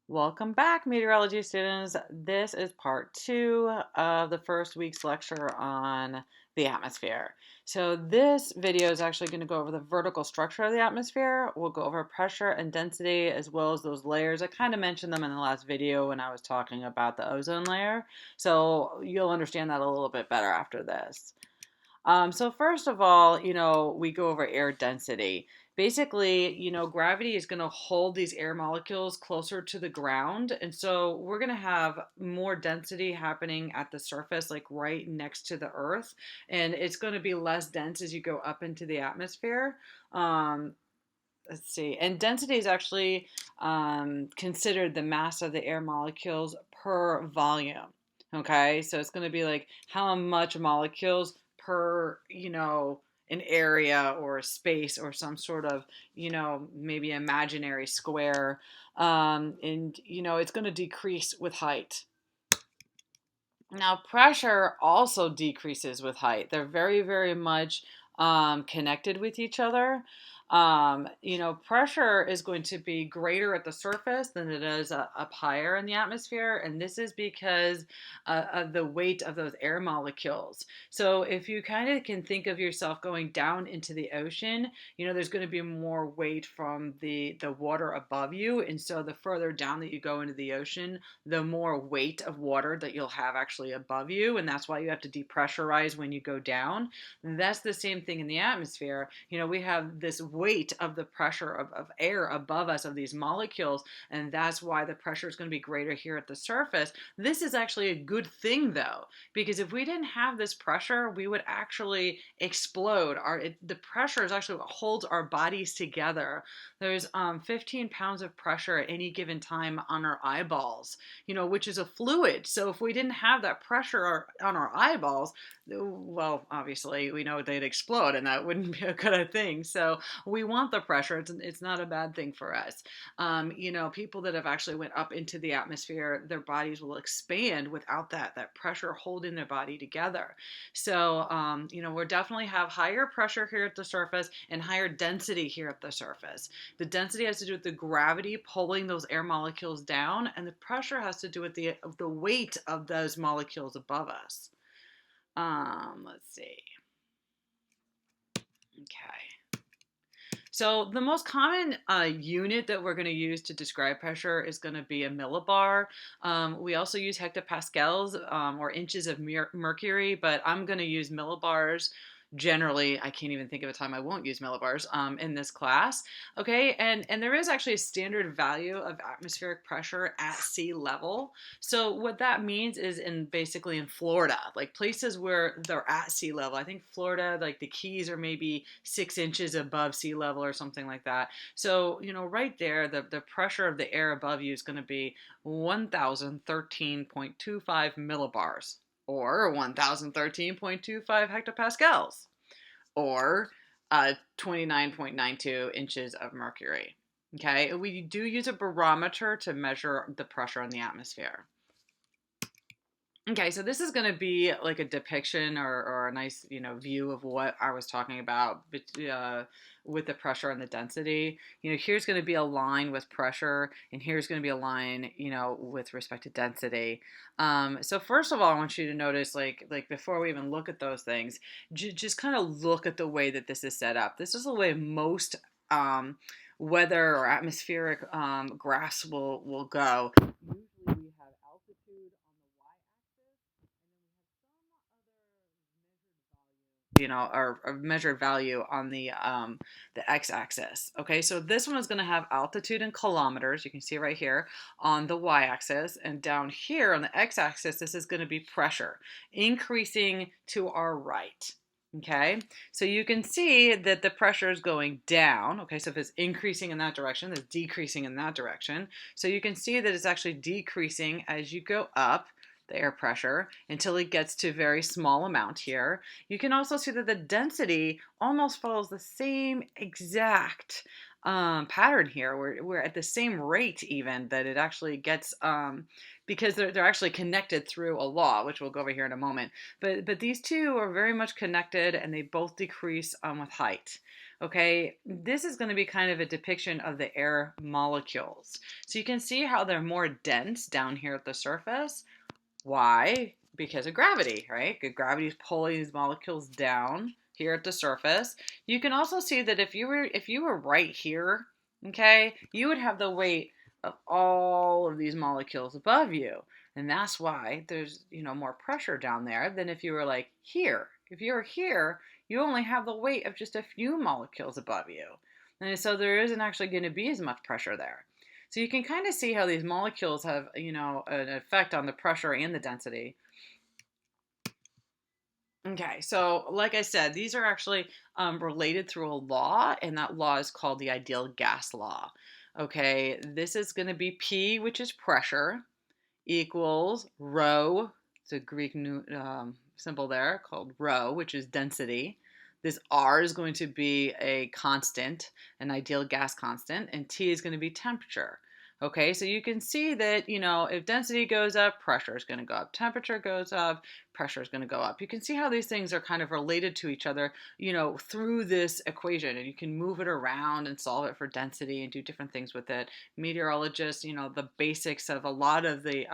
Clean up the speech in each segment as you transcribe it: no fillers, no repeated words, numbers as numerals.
Welcome back, meteorology students. This is part two of the first week's lecture on the atmosphere. So this video is actually going to go over the vertical structure of the atmosphere. We'll go over pressure and density as well as those layers. I kind of mentioned them in the last video when I was talking about the ozone layer. So you'll understand that a little bit better after this. So first of all, we go over air density. Basically, gravity is going to hold these air molecules closer to the ground. And so we're going to have more density happening at the surface, like right next to the earth. And it's going to be less dense as you go up into the atmosphere. Um, let's see. And density is actually considered the mass of the air molecules per volume. Okay, so it's going to be like how much molecules per, an area or a space or some sort of, maybe imaginary square. And, it's going to decrease with height. Now, pressure also decreases with height. They're very, very much connected with each other. Pressure is going to be greater at the surface than it is up higher in the atmosphere, and this is because of the weight of those air molecules. So, if you kind of can think of yourself going down into the ocean, there's going to be more weight from the water above you, and so the further down that you go into the ocean, the more weight of water that you'll have actually above you, and that's why you have to depressurize when you go down. And that's the same thing in the atmosphere. We have this weight of the pressure of air above us, of these molecules, and that's why the pressure is going to be greater here at the surface. This is actually a good thing, though, because if we didn't have this pressure, we would actually explode. The pressure is actually what holds our bodies together. There's 15 pounds of pressure at any given time on our eyeballs, which is a fluid. So if we didn't have that pressure on our eyeballs, well, obviously we know they'd explode, and that wouldn't be a good thing. So we want the pressure. It's not a bad thing for us. People that have actually went up into the atmosphere, their bodies will expand without that pressure holding their body together. So, we'll definitely have higher pressure here at the surface and higher density here at the surface. The density has to do with the gravity pulling those air molecules down, and the pressure has to do with the weight of those molecules above us. Let's see. Okay. So the most common unit that we're going to use to describe pressure is going to be a millibar. We also use hectopascals or inches of mercury, but I'm going to use millibars. Generally, I can't even think of a time I won't use millibars in this class. Okay, and there is actually a standard value of atmospheric pressure at sea level. So what that means is basically in Florida, like places where they're at sea level. I think Florida, like the Keys, are maybe 6 inches above sea level or something like that. So right there, the pressure of the air above you is going to be 1,013.25 millibars, or 1,013.25 hectopascals, or 29.92 inches of mercury. Okay, we do use a barometer to measure the pressure in the atmosphere. Okay, so this is going to be like a depiction or a nice, view of what I was talking about with the pressure and the density. Here's going to be a line with pressure, and here's going to be a line, with respect to density. So first of all, I want you to notice, like before we even look at those things, just kind of look at the way that this is set up. This is the way most weather or atmospheric graphs will go. Usually we have altitude on the y-axis, and then we have some other or measured value on the x-axis. Okay, so this one is going to have altitude in kilometers. You can see right here on the y-axis, and down here on the x-axis, this is going to be pressure increasing to our right. Okay, so you can see that the pressure is going down. Okay, so if it's increasing in that direction, it's decreasing in that direction. So you can see that it's actually decreasing as you go up the air pressure until it gets to a very small amount here. You can also see that the density almost follows the same exact pattern here. We're at the same rate even that it actually gets because they're actually connected through a law, which we'll go over here in a moment. But these two are very much connected, and they both decrease with height. Okay, this is going to be kind of a depiction of the air molecules. So you can see how they're more dense down here at the surface. Why? Because of gravity, right? Gravity is pulling these molecules down here at the surface. You can also see that if you were right here, okay, you would have the weight of all of these molecules above you. And that's why there's, more pressure down there than if you were like here. If you were here, you only have the weight of just a few molecules above you. And so there isn't actually going to be as much pressure there. So you can kind of see how these molecules have, an effect on the pressure and the density. Okay, so like I said, these are actually related through a law, and that law is called the ideal gas law. Okay, this is going to be P, which is pressure, equals rho. It's a Greek symbol there called rho, which is density. This R is going to be a constant, an ideal gas constant, and T is going to be temperature. Okay, so you can see that, if density goes up, pressure is going to go up. Temperature goes up, pressure is going to go up. You can see how these things are kind of related to each other, through this equation. And you can move it around and solve it for density and do different things with it. Meteorologists, the basics of a lot of the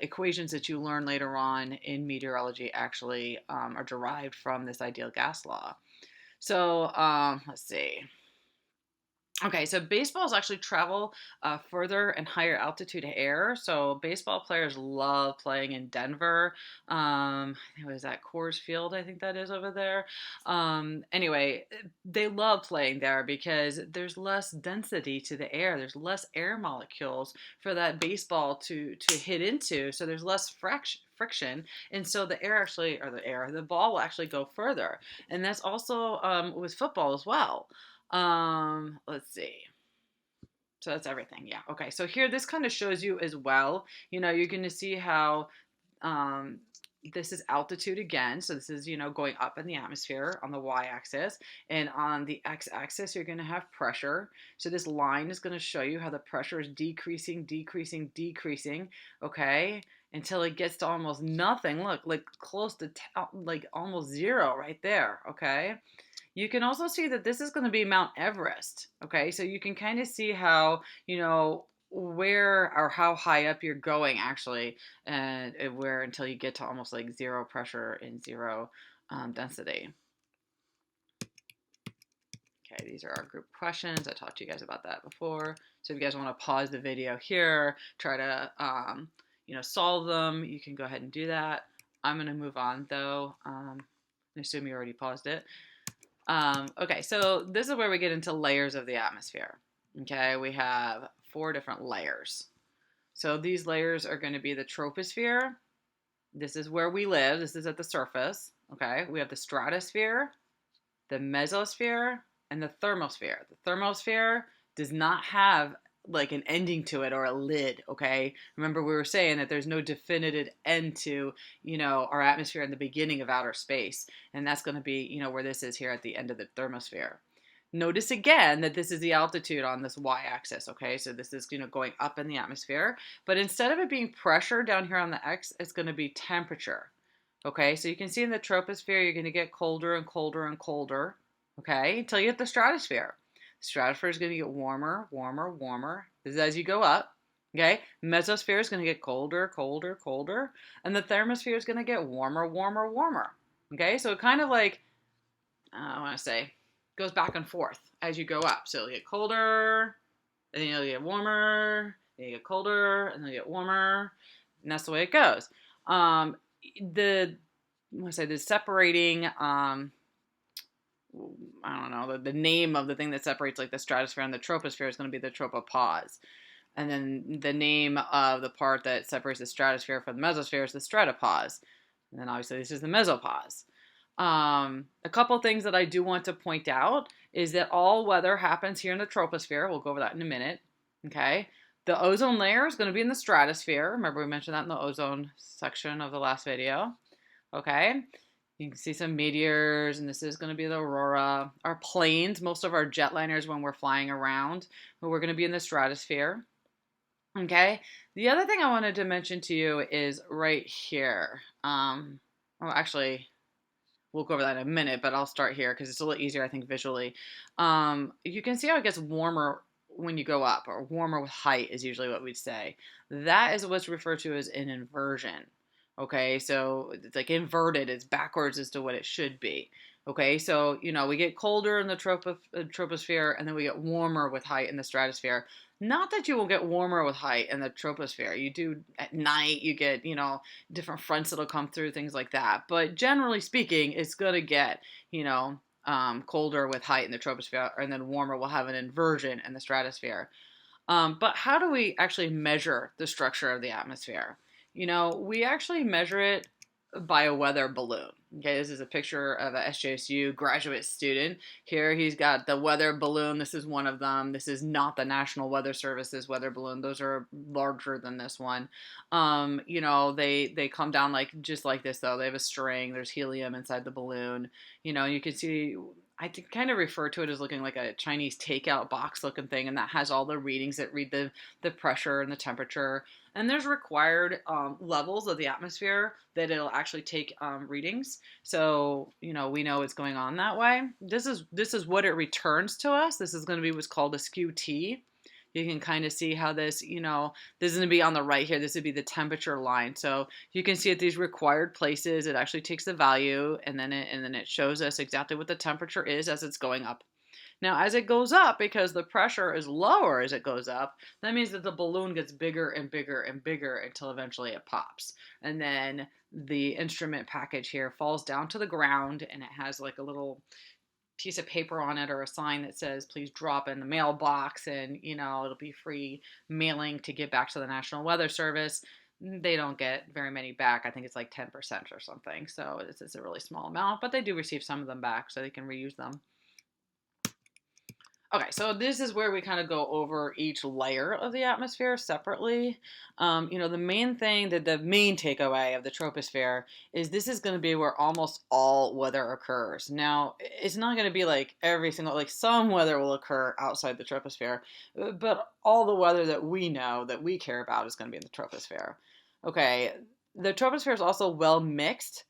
equations that you learn later on in meteorology actually are derived from this ideal gas law. So let's see. Okay, so baseballs actually travel further and higher altitude air. So baseball players love playing in Denver. What is that, Coors Field? I think that is over there. Anyway, they love playing there because there's less density to the air. There's less air molecules for that baseball to hit into. So there's less friction, and so the ball will actually go further. And that's also with football as well. Let's see. So that's everything. Yeah. Okay. So here, this kind of shows you as well. You're going to see how um, this is altitude again. So this is, going up in the atmosphere on the y-axis. And on the x-axis, you're going to have pressure. So this line is going to show you how the pressure is decreasing, decreasing, decreasing. Okay. Until it gets to almost nothing. Look, like close to like almost zero right there. Okay. You can also see that this is going to be Mount Everest. Okay, so you can kind of see how, where or how high up you're going actually, and where until you get to almost like zero pressure and zero density. Okay, these are our group questions. I talked to you guys about that before. So if you guys want to pause the video here, try to, solve them, you can go ahead and do that. I'm going to move on though. I assume you already paused it. Okay, so this is where we get into layers of the atmosphere. Okay, we have 4 different layers. So these layers are going to be the troposphere. This is where we live. This is at the surface. Okay, we have the stratosphere, the mesosphere, and the thermosphere. The thermosphere does not have like an ending to it or a lid, okay? Remember we were saying that there's no definitive end to, our atmosphere in the beginning of outer space. And that's going to be, where this is here at the end of the thermosphere. Notice again that this is the altitude on this y-axis, okay? So this is, going up in the atmosphere. But instead of it being pressure down here on the x, it's going to be temperature. Okay, so you can see in the troposphere, you're going to get colder and colder and colder, okay, until you hit the stratosphere. The stratosphere is going to get warmer, warmer, warmer. This is as you go up, okay? Mesosphere is going to get colder, colder, colder, and the thermosphere is going to get warmer, warmer, warmer, okay? So it kind of like, I want to say, goes back and forth as you go up. So you'll get colder, and then you'll get warmer, then you get colder, and then you get warmer, and that's the way it goes. The separating I don't know, the name of the thing that separates like the stratosphere and the troposphere is going to be the tropopause. And then the name of the part that separates the stratosphere from the mesosphere is the stratopause. And then obviously this is the mesopause. A couple things that I do want to point out is that all weather happens here in the troposphere. We'll go over that in a minute. Okay. The ozone layer is going to be in the stratosphere. Remember we mentioned that in the ozone section of the last video. Okay. You can see some meteors, and this is going to be the aurora. Our planes, most of our jetliners when we're flying around, we're going to be in the stratosphere. Okay. The other thing I wanted to mention to you is right here. we'll go over that in a minute, but I'll start here because it's a little easier, I think, visually. You can see how it gets warmer when you go up, or warmer with height is usually what we'd say. That is what's referred to as an inversion. Okay, so it's like inverted, it's backwards as to what it should be. Okay, so we get colder in the troposphere, and then we get warmer with height in the stratosphere. Not that you will get warmer with height in the troposphere. You do at night, you get, different fronts that'll come through, things like that. But generally speaking, it's going to get, colder with height in the troposphere, and then warmer will have an inversion in the stratosphere. But how do we actually measure the structure of the atmosphere? We actually measure it by a weather balloon. Okay, this is a picture of a SJSU graduate student. Here he's got the weather balloon. This is one of them. This is not the National Weather Service's weather balloon. Those are larger than this one. They come down just like this though. They have a string. There's helium inside the balloon. You can see, I kind of refer to it as looking like a Chinese takeout box looking thing, and that has all the readings that read the pressure and the temperature. And there's required levels of the atmosphere that it'll actually take readings. So, we know it's going on that way. This is what it returns to us. This is going to be what's called a skew T. You can kind of see how this is going to be on the right here. This would be the temperature line. So you can see at these required places, it actually takes the value, and then it shows us exactly what the temperature is as it's going up. Now, as it goes up, because the pressure is lower as it goes up, that means that the balloon gets bigger and bigger and bigger until eventually it pops. And then the instrument package here falls down to the ground, and it has like a little piece of paper on it or a sign that says, please drop in the mailbox, and, it'll be free mailing to get back to the National Weather Service. They don't get very many back. I think it's like 10% or something. So it's a really small amount, but they do receive some of them back so they can reuse them. Okay, so this is where we kind of go over each layer of the atmosphere separately. The main thing, the main takeaway of the troposphere is this is going to be where almost all weather occurs. Now, it's not going to be like some weather will occur outside the troposphere, but all the weather that we know, that we care about, is going to be in the troposphere. Okay, the troposphere is also well mixed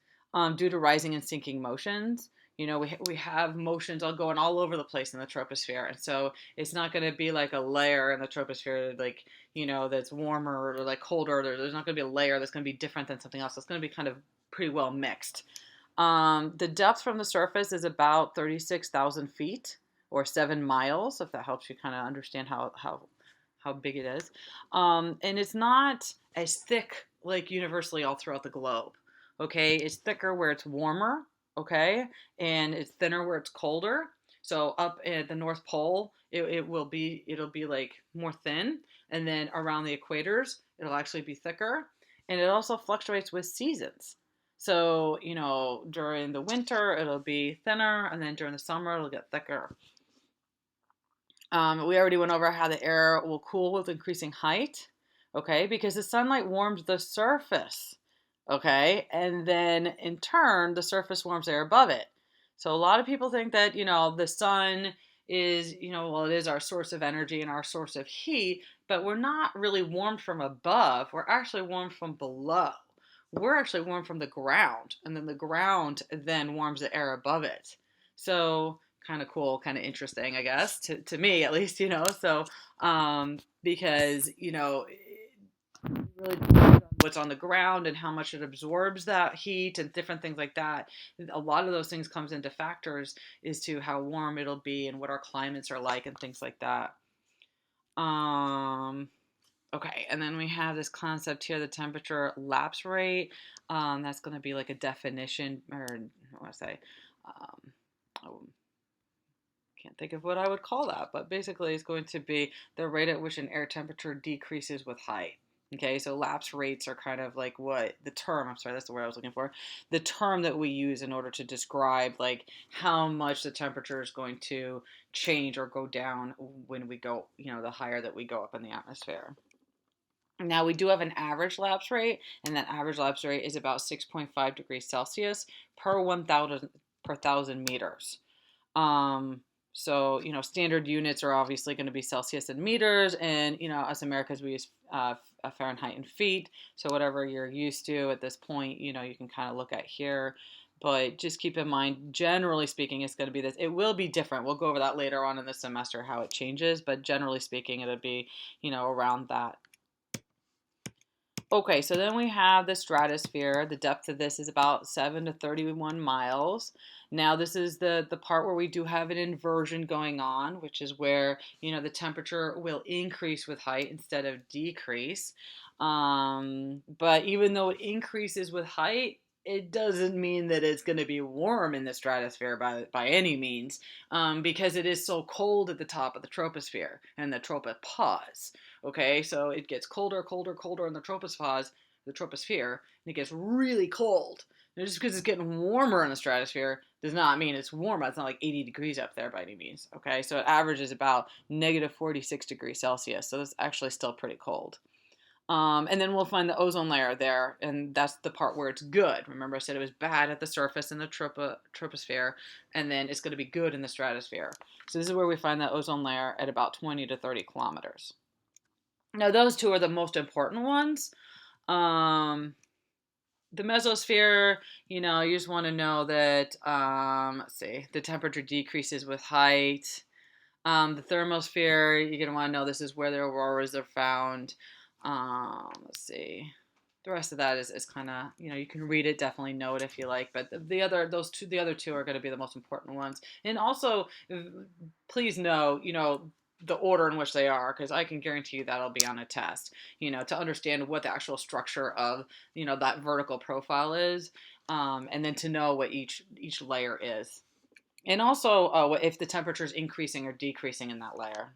due to rising and sinking motions. We have motions all going all over the place in the troposphere. And so it's not going to be like a layer in the troposphere, that's warmer or like colder. There's not going to be a layer that's going to be different than something else. It's going to be kind of pretty well mixed. The depth from the surface is about 36,000 feet or 7 miles, if that helps you kind of understand how big it is. And it's not as thick like universally all throughout the globe. Okay, it's thicker where it's warmer. Okay, and it's thinner where it's colder. So up at the North Pole, it'll be like more thin, and then around the equators, it'll actually be thicker, and it also fluctuates with seasons. So during the winter, it'll be thinner, and then during the summer, it'll get thicker. We already went over how the air will cool with increasing height. Okay, because the sunlight warms the surface. Okay, and then in turn, the surface warms air above it. So a lot of people think that, the sun is, it is our source of energy and our source of heat, but we're not really warmed from above. We're actually warmed from below. We're actually warmed from the ground, and then the ground then warms the air above it. So kind of cool, kind of interesting, I guess, to me at least, so because, really depends on what's on the ground and how much it absorbs that heat and different things like that. A lot of those things comes into factors as to how warm it'll be and what our climates are like and things like that. Okay, and then we have this concept here, the temperature lapse rate. That's going to be like a definition, or I want to say, can't think of what I would call that, but basically it's going to be the rate at which an air temperature decreases with height. Okay, so lapse rates are kind of like that's the word I was looking for. The term that we use in order to describe like how much the temperature is going to change or go down when we go, the higher that we go up in the atmosphere. Now we do have an average lapse rate, and that average lapse rate is about 6.5 degrees Celsius per 1,000 meters. So, standard units are obviously going to be Celsius and meters, and, us Americans, we use Fahrenheit and feet. So whatever you're used to at this point, you can kind of look at here. But just keep in mind, generally speaking, it's going to be this. It will be different. We'll go over that later on in the semester, how it changes. But generally speaking, it'll be, around that. Okay, so then we have the stratosphere. The depth of this is about 7 to 31 miles. Now, this is the part where we do have an inversion going on, which is where, the temperature will increase with height instead of decrease. But even though it increases with height, it doesn't mean that it's going to be warm in the stratosphere by any means, because it is so cold at the top of the troposphere and the tropopause. Okay, so it gets colder, colder, colder in the troposphere, and it gets really cold. And just because it's getting warmer in the stratosphere does not mean it's warmer. It's not like 80 degrees up there by any means. Okay, so it averages about negative 46 degrees Celsius. So it's actually still pretty cold. And then we'll find the ozone layer there, and that's the part where it's good. Remember, I said it was bad at the surface in the troposphere, and then it's going to be good in the stratosphere. So this is where we find the ozone layer at about 20 to 30 kilometers. Now, those two are the most important ones. The mesosphere, you just want to know that, let's see, the temperature decreases with height. The thermosphere, you're going to want to know this is where the auroras are found. Let's see. The rest of that is kind of, you can read it, definitely know it if you like, but the other two are going to be the most important ones. And also, please know, the order in which they are, because I can guarantee you that'll be on a test, to understand what the actual structure of, that vertical profile is, and then to know what each layer is. And also if the temperature is increasing or decreasing in that layer.